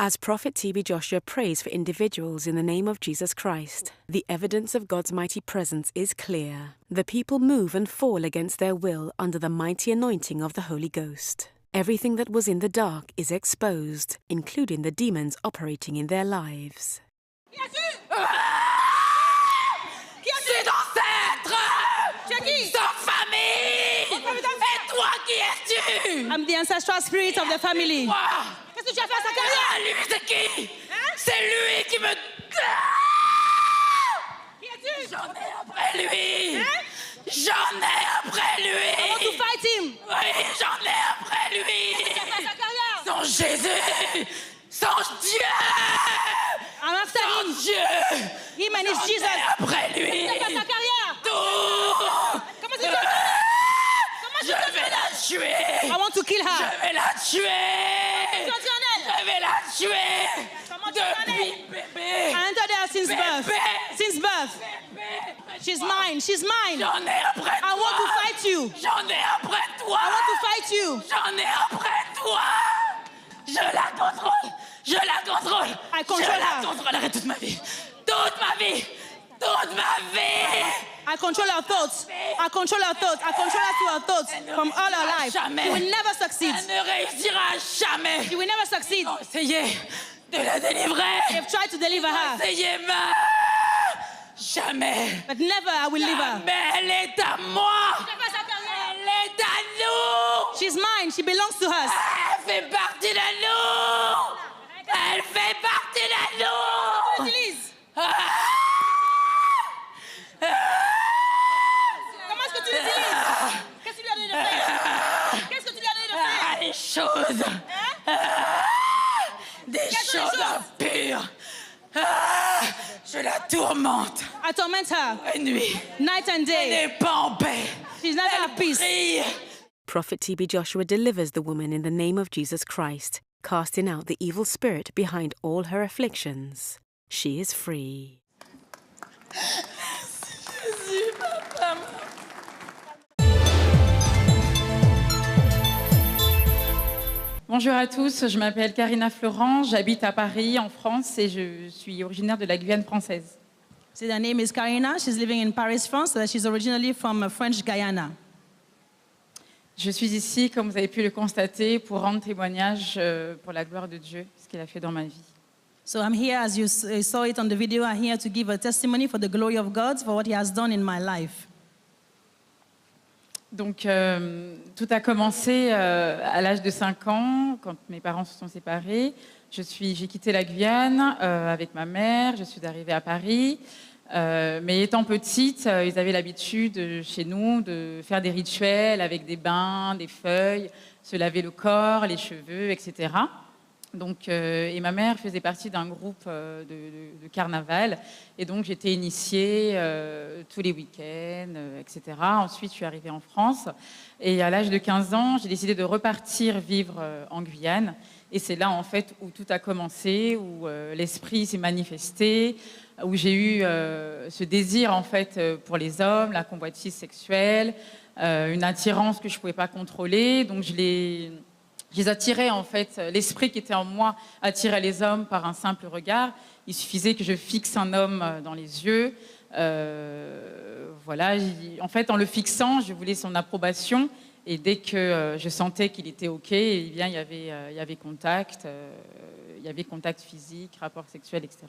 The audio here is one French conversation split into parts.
As Prophet TB Joshua prays for individuals in the name of Jesus Christ, the evidence of God's mighty presence is clear. The people move and fall against their will under the mighty anointing of the Holy Ghost. Everything that was in the dark is exposed, including the demons operating in their lives. Ses ancêtres! Sa famille! Et toi, qui es-tu? I'm the ancestral spirit of the family. Qu'est-ce que tu as fait à sa carrière? Lui, c'est qui? C'est lui qui me... Qui es-tu? J'en ai après lui! J'en ai après lui! I want to fight him. Oui, j'en ai après lui! Qu'est-ce que tu as fait à sa carrière? Son Jésus! Son Dieu! I'm after Son him. Dieu! Him and his J'en Jesus. ai après lui! Qu'est-ce que tu as fait à sa carrière? Tout! Comment tu fais? Je vais la tuer! I want to kill her. Je vais la tuer! Tu as dit en elle? Je vais la tuer! Comment tu en Depuis es? bébé! I entered her since birth. Bébé! Since birth. She's mine. She's mine. J'en ai après I toi! want to fight you. J'en ai après toi! I want to fight you. J'en ai après toi! Je la contrôle! Je la contrôle! I control Je la her. contrôlerai toute ma vie! Toute ma vie! Toute ma vie! I control her thoughts. I control her thoughts. I control her to her thoughts from all her life. Jamais. She will never succeed. Elle ne réussira jamais! She will never succeed. Essayez de la délivrer! They've tried to deliver her, Essayez jamais! but never I will leave her. Mais elle est à moi! Elle est à nous! She's mine. She belongs to us. Elle fait partie de nous! Elle fait partie de nous! Utilise. Comment est-ce que tu l'utilises? Qu'est-ce que tu lui as donné de faire? Qu'est-ce que tu lui as donné de faire? Ah, les choses! Des Quelles sont les choses impures! Ah, je la tourmente! I torment her La nuit! night and Elle day. n'est pas en paix! She's never at peace. Prie! Prophet TB Joshua delivers the woman in the name of Jesus Christ, casting out the evil spirit behind all her afflictions. She is free. Bonjour à tous, je m'appelle Karina Florent, j'habite à Paris, en France, et je suis originaire de la Guyane française. So her name is Karina. She's living in Paris, France. She's originally from French Guyana. Je suis ici, comme vous avez pu le constater, pour rendre témoignage pour la gloire de Dieu, ce qu'il a fait dans ma vie. So I'm here, as you saw it on the video, I'm here to give a testimony for the glory of God, for what he has done in my life. Donc, tout a commencé à l'âge de 5 ans, quand mes parents se sont séparés. J'ai quitté la Guyane avec ma mère, je suis arrivée à Paris. Mais étant petite, ils avaient l'habitude chez nous de faire des rituels avec des bains, des feuilles, se laver le corps, les cheveux, etc. Donc, et ma mère faisait partie d'un groupe de carnaval. Et donc, j'étais initiée tous les week-ends, etc. Ensuite, je suis arrivée en France. Et à l'âge de 15 ans, j'ai décidé de repartir vivre en Guyane. Et c'est là, en fait, où tout a commencé, où l'esprit s'est manifesté, où j'ai eu ce désir, en fait, pour les hommes, la convoitise sexuelle, une attirance que je ne pouvais pas contrôler. Donc, je les attirais, en fait, l'esprit qui était en moi attirait les hommes par un simple regard. Il suffisait que je fixe un homme dans les yeux. Voilà, en fait, en le fixant, je voulais son approbation. Et dès que je sentais qu'il était OK, eh bien, il y avait contact physique, rapport sexuel, etc.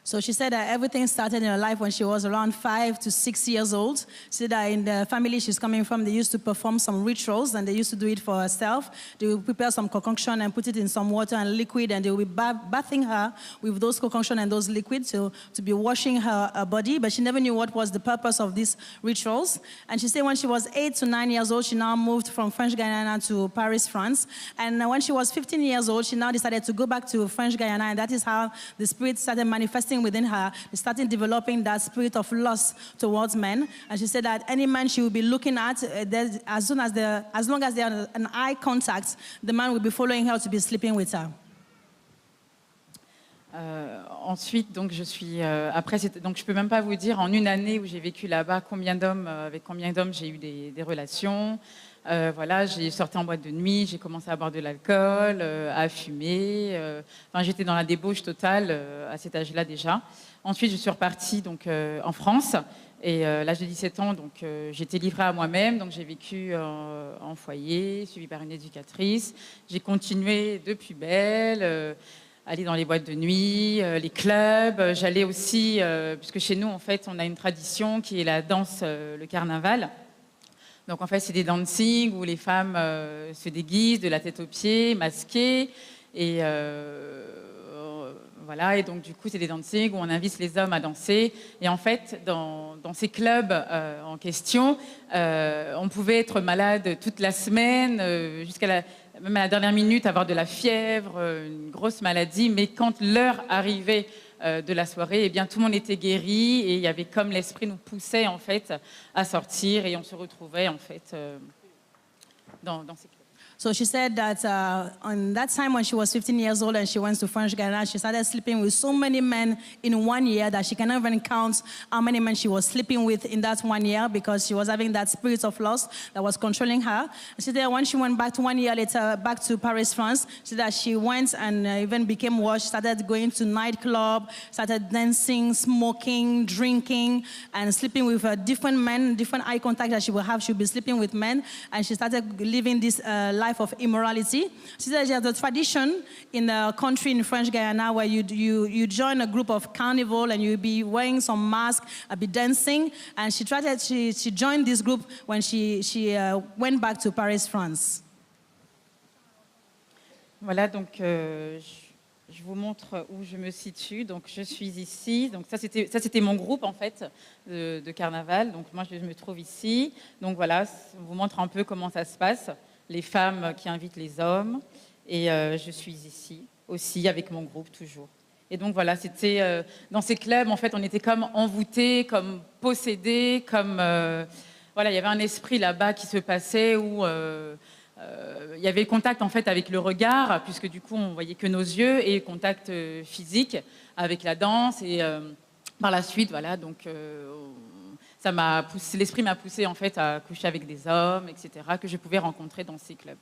So she said that everything started in her life when she was around 5 to 6 years old. She said that in the family she's coming from, they used to perform some rituals, and they used to do it for herself. They would prepare some concoction and put it in some water and liquid, and they would be bathing her with those concoction and those liquids to be washing her body, but she never knew what was the purpose of these rituals. And she said when she was 8 to 9 years old, she now moved from French Guyana to Paris, France. And when she was 15 years old, she now decided to go back to French Guyana, and that is how the spirit started manifesting within her, starting developing that spirit of lust towards men. And she said that any man she would be looking at, as long as they are an eye contact, the man will be following her to be sleeping with her. Ensuite, donc donc je peux même pas vous dire en une année où j'ai vécu là-bas avec combien d'hommes j'ai eu des relations. Voilà, j'ai sorti en boîte de nuit, j'ai commencé à boire de l'alcool, à fumer. Enfin, j'étais dans la débauche totale à cet âge-là déjà. Ensuite, je suis repartie donc, en France. Et à l'âge de 17 ans, donc, j'étais livrée à moi-même. Donc, j'ai vécu en foyer, suivie par une éducatrice. J'ai continué de plus belle, aller dans les boîtes de nuit, les clubs. J'allais aussi, puisque chez nous, en fait, on a une tradition qui est la danse, le carnaval. Donc, en fait, c'est des dancing où les femmes se déguisent de la tête aux pieds, masquées. Et voilà, et donc du coup, c'est des dancing où on invite les hommes à danser. Et en fait, dans ces clubs en question, on pouvait être malade toute la semaine, même à la dernière minute, avoir de la fièvre, une grosse maladie. Mais quand l'heure arrivait de la soirée, eh bien, tout le monde était guéri et il y avait comme l'esprit nous poussait en fait à sortir et on se retrouvait en fait dans ces clubs. So she said that on that time when she was 15 years old and she went to French Guiana, she started sleeping with so many men in 1 year that she cannot even count how many men she was sleeping with in that 1 year because she was having that spirit of lust that was controlling her. She said when she went back to 1 year later, back to Paris, France, she said that she went and even became worse. She started going to nightclub, started dancing, smoking, drinking, and sleeping with different men, different eye contact that she would have. She would be sleeping with men, and she started living this life of immorality. She said there's a tradition in the country in French Guiana where you join a group of carnival and you'll be wearing some mask, be dancing. And she joined this group when she went back to Paris, France. Voilà, donc je vous montre où je me situe. Donc je suis ici. Donc ça c'était mon groupe en fait de carnaval. Donc moi je me trouve ici. Donc voilà, on vous montre un peu comment ça se passe. Les femmes qui invitent les hommes. Et je suis ici aussi avec mon groupe toujours. Et donc voilà, c'était dans ces clubs, en fait, on était comme envoûtés, comme possédés, comme voilà, il y avait un esprit là-bas qui se passait où il y avait le contact en fait avec le regard, puisque du coup on voyait que nos yeux et le contact physique avec la danse. Et par la suite, voilà, donc ça m'a poussé, l'esprit m'a poussé en fait à coucher avec des hommes, etc., que je pouvais rencontrer dans ces clubs.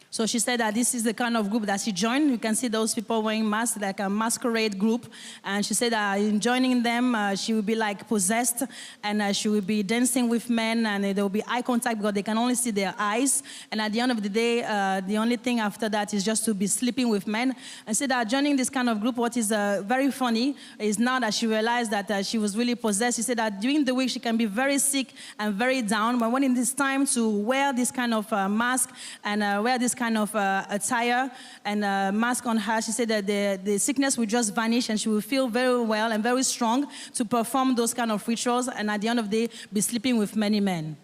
So she said that this is the kind of group that she joined. You can see those people wearing masks, like a masquerade group. And she said that in joining them, she would be like possessed, and she would be dancing with men, and there will be eye contact because they can only see their eyes. And at the end of the day, the only thing after that is just to be sleeping with men. And said that joining this kind of group, what is very funny is now that she realized that she was really possessed. She said that during the week she can be very sick and very down, but when it is time to wear this kind of mask and wear this kind of attire and mask on her, she said that the sickness will just vanish and she will feel very well and very strong to perform those kind of rituals and at the end of the day be sleeping with many men.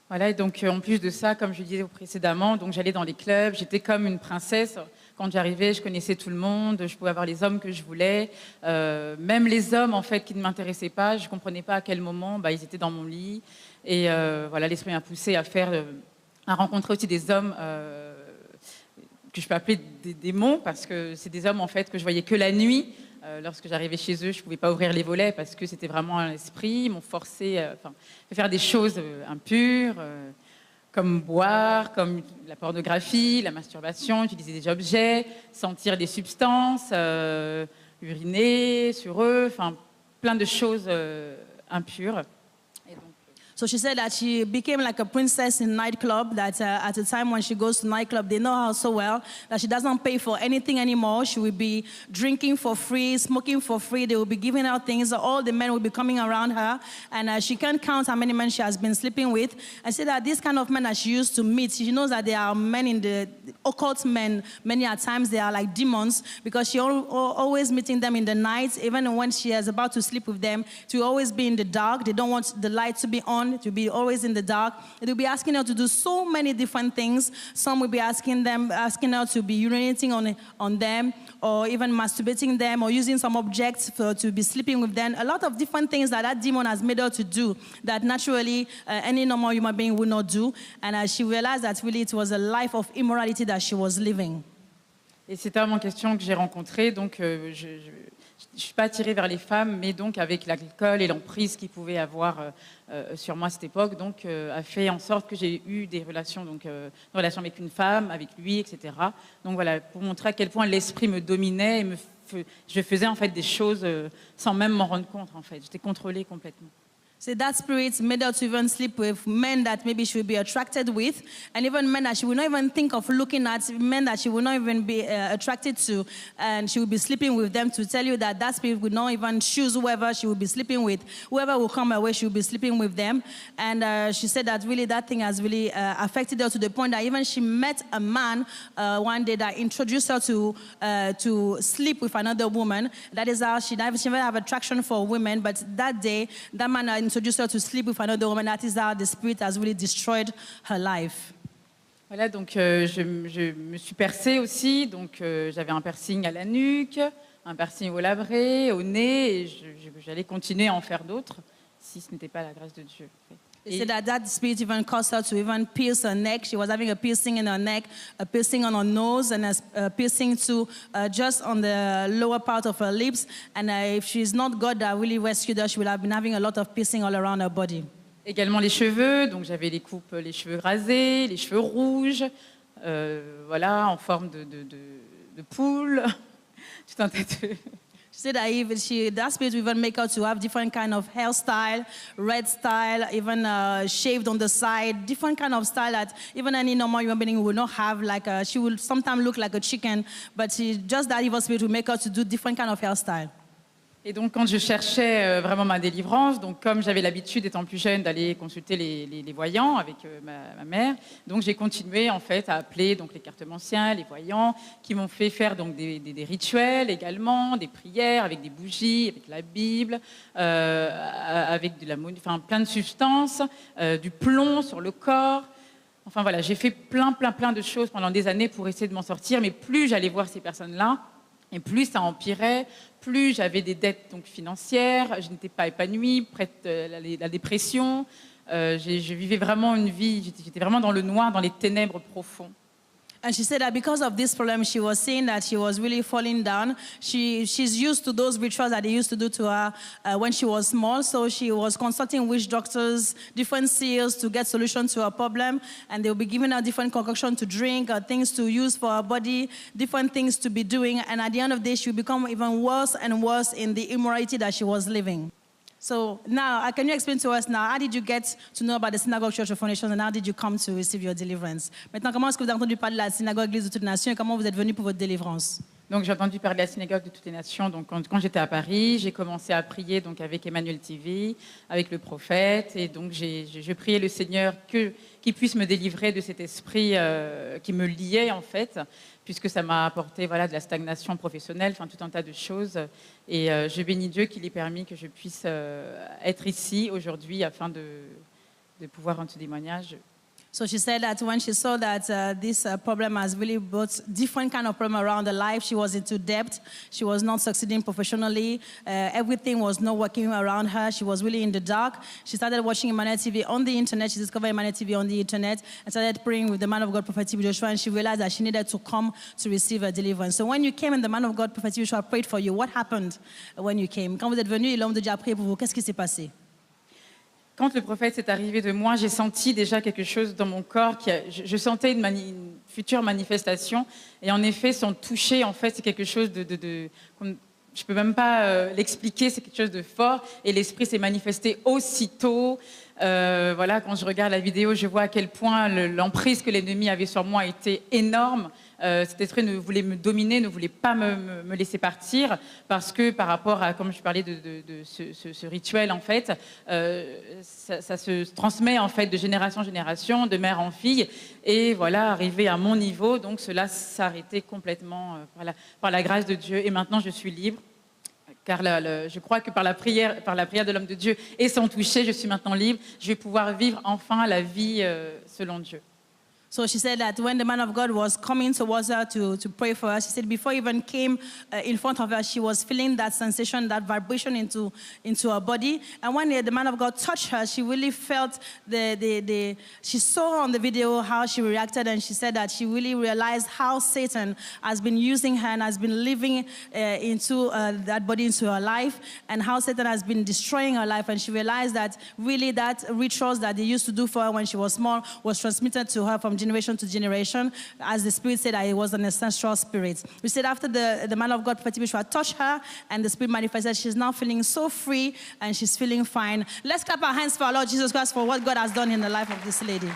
Voilà, et donc en plus de ça, comme je disais précédemment, donc j'allais dans les clubs, j'étais comme une princesse. Quand j'arrivais, je connaissais tout le monde, je pouvais avoir les hommes que je voulais. Même les hommes en fait qui ne m'intéressaient pas, je ne comprenais pas à quel moment ils étaient dans mon lit. Et voilà, l'esprit m'a poussée à rencontrer aussi des hommes que je peux appeler des démons, parce que c'est des hommes en fait que je voyais que la nuit. Lorsque j'arrivais chez eux, je ne pouvais pas ouvrir les volets parce que c'était vraiment un esprit. Ils m'ont forcé à faire des choses impures, comme boire, comme la pornographie, la masturbation, utiliser des objets, sentir des substances, uriner sur eux, enfin plein de choses impures. So she said that she became like a princess in nightclub, that at the time when she goes to nightclub, they know her so well that she doesn't pay for anything anymore. She will be drinking for free, smoking for free. They will be giving her things. All the men will be coming around her. And she can't count how many men she has been sleeping with. And said that these kind of men that she used to meet, she knows that there are men in the occult men. Many at times they are like demons because she always meeting them in the night. Even when she is about to sleep with them, to always be in the dark. They don't want the light to be on, to be always in the dark. They'll be asking her to do so many different things. Some will be asking her to be urinating on them, or even masturbating them, or using some objects to be sleeping with them. A lot of different things that demon has made her to do that naturally any normal human being would not do. And she realized that really it was a life of immorality that she was living. Et c'est un homme en question que j'ai rencontré, donc je ne suis pas attirée vers les femmes, mais donc avec l'alcool et l'emprise qu'il pouvait avoir sur moi à cette époque, donc a fait en sorte que j'ai eu des relations, donc une relation avec une femme, avec lui, etc. Donc voilà, pour montrer à quel point l'esprit me dominait et je faisais en fait des choses sans même m'en rendre compte en fait. J'étais contrôlée complètement. So that spirit made her to even sleep with men that maybe she would be attracted with, and even men that she would not even think of looking at, men that she would not even be attracted to, and she would be sleeping with them, to tell you that that spirit would not even choose whoever she would be sleeping with. Whoever will come her way, she would be sleeping with them. And she said that really that thing has really affected her to the point that even she met a man one day that introduced her to sleep with another woman. That is how she never have attraction for women, but that day, that man introduced her to sleep with another woman. That is how the spirit has really destroyed her life. Voilà, donc je me suis percée aussi, donc j'avais un piercing à la nuque, un piercing au labret, au nez, et j'allais continuer à en faire d'autres si ce n'était pas la grâce de Dieu. They said that spirit even caused her to even pierce her neck. She was having a piercing in her neck, a piercing on her nose, and a piercing too, just on the lower part of her lips. And if she's not God that really rescued her, she would have been having a lot of piercing all around her body. Également les cheveux, donc j'avais les cheveux rasés, les cheveux rouges, voilà, en forme de poule, tout un tas de... She said that that spirit will even make her to have different kind of hairstyle, red style, even shaved on the side, different kind of style that even any normal human being would not have. Like she would sometimes look like a chicken, but just that evil spirit will make her to do different kind of hairstyle. Et donc, quand je cherchais vraiment ma délivrance, donc comme j'avais l'habitude, étant plus jeune, d'aller consulter les voyants avec ma mère, donc j'ai continué en fait à appeler donc les cartomanciens, les voyants, qui m'ont fait faire donc des rituels également, des prières avec des bougies, avec la Bible, avec enfin plein de substances, du plomb sur le corps. Enfin voilà, j'ai fait plein de choses pendant des années pour essayer de m'en sortir, mais plus j'allais voir ces personnes-là, et plus ça empirait, plus j'avais des dettes donc, financières, je n'étais pas épanouie, prête à la dépression. Je vivais vraiment une vie, j'étais vraiment dans le noir, dans les ténèbres profondes. And she said that because of this problem, she was seeing that she was really falling down. She's used to those rituals that they used to do to her when she was small. So she was consulting witch doctors, different seers to get solutions to her problem. And they'll be giving her different concoctions to drink, things to use for her body, different things to be doing. And at the end of the day, she would become even worse and worse in the immorality that she was living. So now, can you explain to us now, how did you get to know about the Synagogue Church of Foundations and how did you come to receive your deliverance? Maintenant, comment est-ce que vous avez entendu parler de la Synagogue Église de toutes les nations et comment vous êtes venu pour votre délivrance? Donc j'ai entendu parler de la Synagogue de toutes les nations. Donc quand j'étais à Paris, j'ai commencé à prier donc avec Emmanuel TV, avec le prophète, et donc je priais le Seigneur qu'il puisse me délivrer de cet esprit qui me liait en fait, puisque ça m'a apporté voilà de la stagnation professionnelle, enfin tout un tas de choses. Et je bénis Dieu qu'il ait permis que je puisse être ici aujourd'hui afin de pouvoir rendre ce témoignage. So she said that when she saw that this problem has really brought different kind of problem around her life, she was into debt, she was not succeeding professionally, everything was not working around her, she was really in the dark. She started watching Emmanuel TV on the internet, she discovered Emmanuel TV on the internet, and started praying with the man of God, Prophet T.B. Joshua, and she realized that she needed to come to receive her deliverance. So when you came and the man of God, Prophet T.B. Joshua, prayed for you, what happened when you came? Quand vous êtes venu et l'homme de Dieu a prié pour vous, qu'est-ce qui s'est passé? Quand le prophète s'est arrivé de moi, j'ai senti déjà quelque chose dans mon corps. Je sentais une future manifestation. Et en effet, son toucher, en fait, c'est quelque chose je ne peux même pas l'expliquer, c'est quelque chose de fort. Et l'esprit s'est manifesté aussitôt. Voilà, quand je regarde la vidéo, je vois à quel point l'emprise que l'ennemi avait sur moi était énorme. Cet esprit voulait me dominer, ne voulait pas me laisser partir, parce que par rapport à, comme je parlais de ce rituel, en fait, ça se transmet en fait de génération en génération, de mère en fille, et voilà, arrivé à mon niveau, donc cela s'arrêtait complètement par la grâce de Dieu, et maintenant je suis libre. Car je crois que par la prière de l'homme de Dieu et son toucher, je suis maintenant libre. Je vais pouvoir vivre enfin la vie selon Dieu. So she said that when the man of God was coming towards her to pray for her, she said before he even came in front of her, she was feeling that sensation, that vibration into her body. And when the man of God touched her, she really felt she saw on the video how she reacted, and she said that she really realized how Satan has been using her and has been living into that body, into her life, and how Satan has been destroying her life. And she realized that really that rituals that they used to do for her when she was small was transmitted to her from generation to generation, as the Spirit said that it was an ancestral spirit. We said after the man of God, Prophet Bishwa, touched her and the Spirit manifested, she's now feeling so free and she's feeling fine. Let's clap our hands for our Lord Jesus Christ for what God has done in the life of this lady.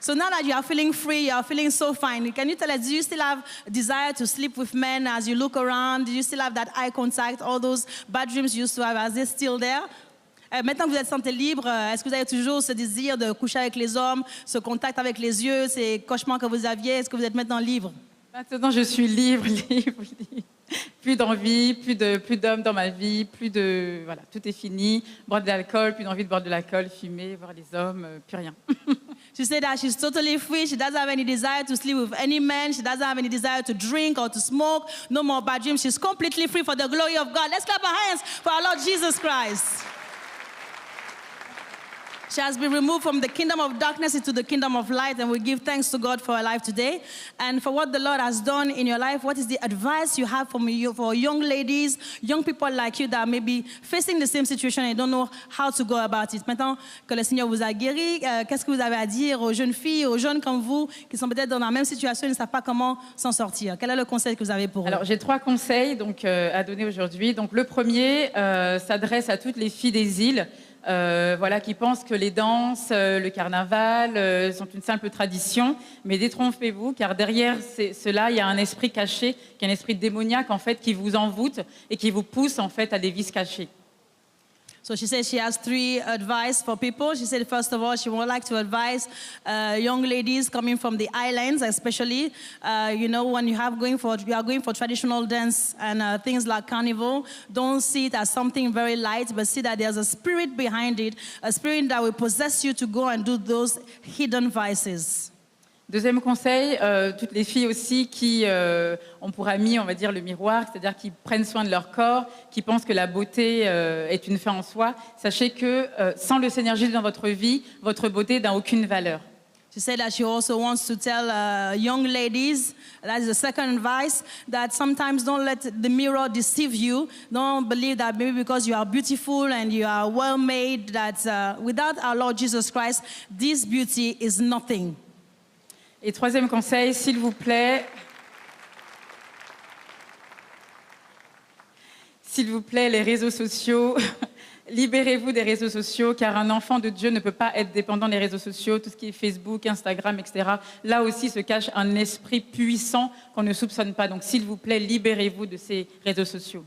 So now that you are feeling free, you are feeling so fine, can you tell us, do you still have a desire to sleep with men as you look around? Do you still have that eye contact? All those bad dreams you used to have, are they still there? Maintenant que vous êtes santé libre, est-ce que vous avez toujours ce désir de coucher avec les hommes, ce contact avec les yeux, ces cauchemars que vous aviez? Est-ce que vous êtes maintenant libre? Maintenant, je suis libre. Plus d'envie, plus d'hommes dans ma vie, voilà, tout est fini. Boire de l'alcool, plus d'envie de boire de l'alcool, fumer, voir les hommes, plus rien. She said that she's totally free. She doesn't have any desire to sleep with any man. She doesn't have any desire to drink or to smoke. No more bad dreams. She's completely free for the glory of God. Let's clap our hands for our Lord Jesus Christ. She has been removed from the kingdom of darkness into the kingdom of light, and we give thanks to God for her life today. And for what the Lord has done in your life, what is the advice you have for young ladies, young people like you that may be facing the same situation and don't know how to go about it? Maintenant que le Seigneur vous a guéri, qu'est-ce que vous avez à dire aux jeunes filles, aux jeunes comme vous, qui sont peut-être dans la même situation et ne savent pas comment s'en sortir? Quel est le conseil que vous avez pour eux? Alors, j'ai 3 conseils à donner aujourd'hui. Donc, le premier s'adresse à toutes les filles des îles. Voilà, qui pensent que les danses, le carnaval sont une simple tradition, mais détrompez-vous, car derrière cela, il y a un esprit caché, qui est un esprit démoniaque en fait, qui vous envoûte et qui vous pousse en fait à des vices cachés. So she says she has 3 advice for people. She said, first of all, she would like to advise young ladies coming from the islands, especially, you know, when you are going for traditional dance and things like carnival, don't see it as something very light, but see that there's a spirit behind it, a spirit that will possess you to go and do those hidden vices. Deuxième conseil, toutes les filles aussi qui ont pour ami, on va dire, le miroir, c'est-à-dire qui prennent soin de leur corps, qui pensent que la beauté est une fin en soi. Sachez que sans le Seigneur Jésus dans votre vie, votre beauté n'a aucune valeur. She said that she also wants to tell young ladies, that is the second advice, that sometimes don't let the mirror deceive you. Don't believe that maybe because you are beautiful and you are well made, that without our Lord Jesus Christ, this beauty is nothing. Et troisième conseil, s'il vous plaît, les réseaux sociaux, libérez-vous des réseaux sociaux, car un enfant de Dieu ne peut pas être dépendant des réseaux sociaux, tout ce qui est Facebook, Instagram, etc. Là aussi se cache un esprit puissant qu'on ne soupçonne pas. Donc, s'il vous plaît, libérez-vous de ces réseaux sociaux.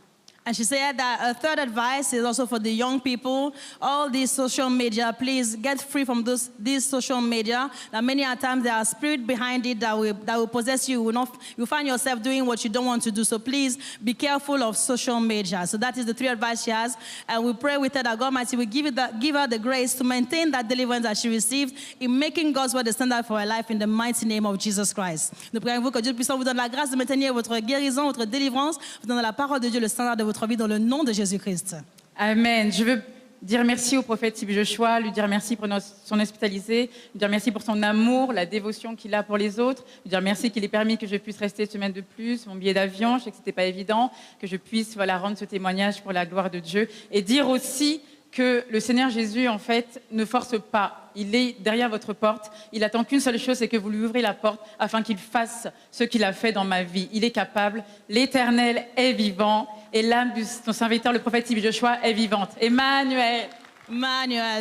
And she said that a third advice is also for the young people. All these social media, please get free from these social media. That many times there are spirit behind it that will possess you. You find yourself doing what you don't want to do. So please be careful of social media. So that is the 3 advice she has. And we pray with her that God Almighty will give her the grace to maintain that deliverance that she received in making God's word the standard for her life in the mighty name of Jesus Christ. Nous prions que Dieu puissant vous donne la grâce de maintenir votre guérison, votre délivrance, vous donne la parole de Dieu, le standard de votre vie dans le nom de Jésus-Christ. Amen. Je veux dire merci au prophète Tibi Joshua, lui dire merci pour son hospitalité, lui dire merci pour son amour, la dévotion qu'il a pour les autres, lui dire merci qu'il ait permis que je puisse rester une semaine de plus, mon billet d'avion, je sais que c'était pas évident, que je puisse rendre ce témoignage pour la gloire de Dieu, et dire aussi que le Seigneur Jésus, en fait, ne force pas. Il est derrière votre porte. Il attend qu'une seule chose, c'est que vous lui ouvrez la porte afin qu'il fasse ce qu'il a fait dans ma vie. Il est capable. L'Éternel est vivant et l'âme de son serviteur, le prophète Tibi Joshua, est vivante. Emmanuel.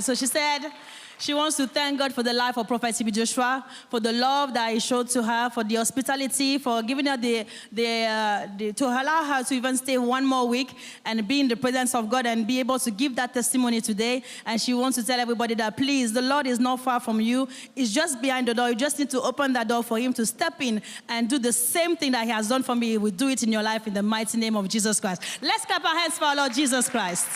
So she said she wants to thank God for the life of Prophet Tibi Joshua, for the love that he showed to her, for the hospitality, for giving her to allow her to even stay 1 more week and be in the presence of God and be able to give that testimony today. And she wants to tell everybody that, please, the Lord is not far from you. He's just behind the door. You just need to open that door for him to step in and do the same thing that he has done for me. He will do it in your life in the mighty name of Jesus Christ. Let's clap our hands for our Lord Jesus Christ.